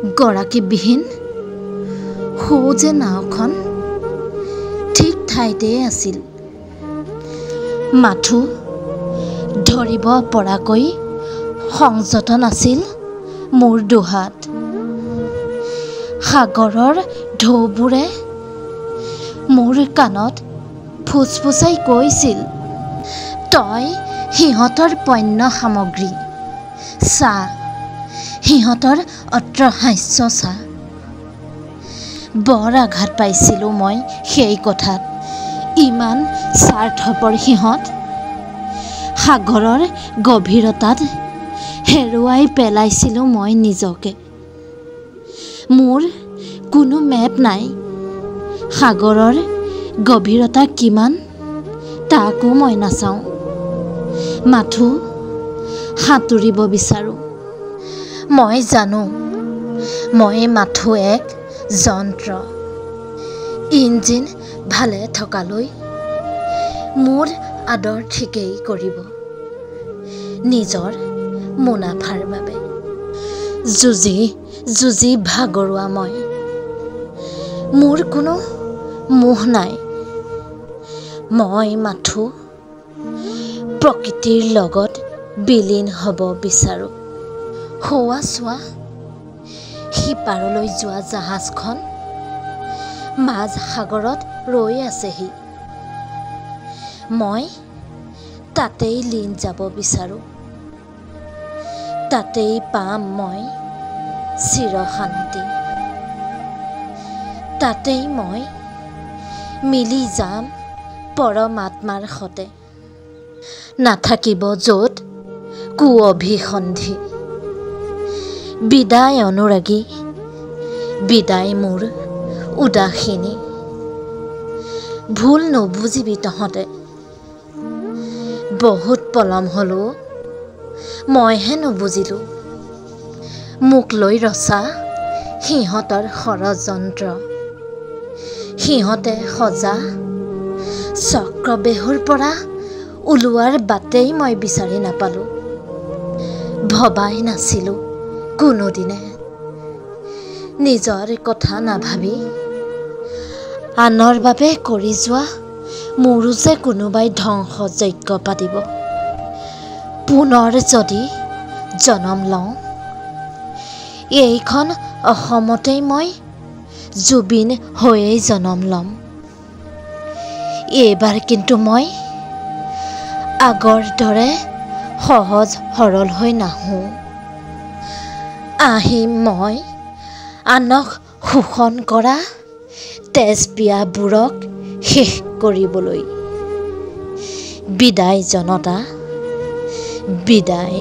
গৰাকীবিহীন সৌ যে নাওখন ঠিক ঠাইতেই আছিল। মাথো ধৰিব পৰাকৈ সংযত নাছিল মোৰ দুহাত। সাগৰৰ ঢৌবোৰে মোৰ কাণত ফুচফুচাই কৈছিল, তই সিহঁতৰ পণ্য সামগ্ৰী চা, সিহঁতৰ অট্টহাস্য চা। বৰ আঘাত পাইছিলোঁ মই সেই কথাত। ইমান স্বাৰ্থপৰ সিহঁত। সাগৰৰ গভীৰতাত হেৰুৱাই পেলাইছিলোঁ মই নিজকে। মোৰ কোনো মেপ নাই। সাগৰৰ গভীৰতা কিমান তাকো মই নাচাওঁ। মাথো সাঁতুৰিব বিচাৰোঁ। মই জানো মই মাথো এক যন্ত্ৰ। ইঞ্জিন ভালে থকালৈ মোৰ আদৰ ঠিকেই কৰিব, নিজৰ মুনাফাৰ বাবে। যুঁজি যুঁজি ভাগৰুৱা মই। মোৰ কোনো মোহ নাই। মই মাথো প্ৰকৃতিৰ লগত বিলীন হ'ব বিচাৰোঁ। সৌৱা চোৱা, সিপাৰলৈ যোৱা জাহাজখন মাজ সাগৰত ৰৈ আছেহি। মই তাতেই লীন যাব বিচাৰোঁ। তাতেই পাম মই চিৰশান্তি। তাতেই মই মিলি যাম পৰমাত্মাৰ সতে। নাথাকিব য'ত কুঅভিসন্ধি। বিদায় অনুৰাগী, বিদায় মোৰ উদাসিনী। ভুল নুবুজিবি তহঁতে। বহুত পলম হ'লো, মইহে নুবুজিলোঁ। মোক লৈ ৰচা সিহঁতৰ ষড়যন্ত্ৰ। সিহঁতে সজা চক্ৰবেহুৰ পৰা ওলোৱাৰ বাটেই মই বিচাৰি নাপালোঁ। ভবাই নাছিলোঁ কোনোদিনে। নিজৰ কথা নাভাবি আনৰ বাবে কৰি যোৱা মোৰো যে কোনোবাই ধ্বংসযজ্ঞ পাতিব। পুনৰ যদি জনম লওঁ, এইখন অসমতেই মই জুবিন হৈয়েই জনম ল'ম। এইবাৰ কিন্তু মই আগৰ দৰে সহজ সৰল হৈ নাহোঁ। আহিম মই আনক শোষণ কৰা তেজপিয়াবোৰক শেষ কৰিবলৈ। বিদায় জনতা, বিদায়।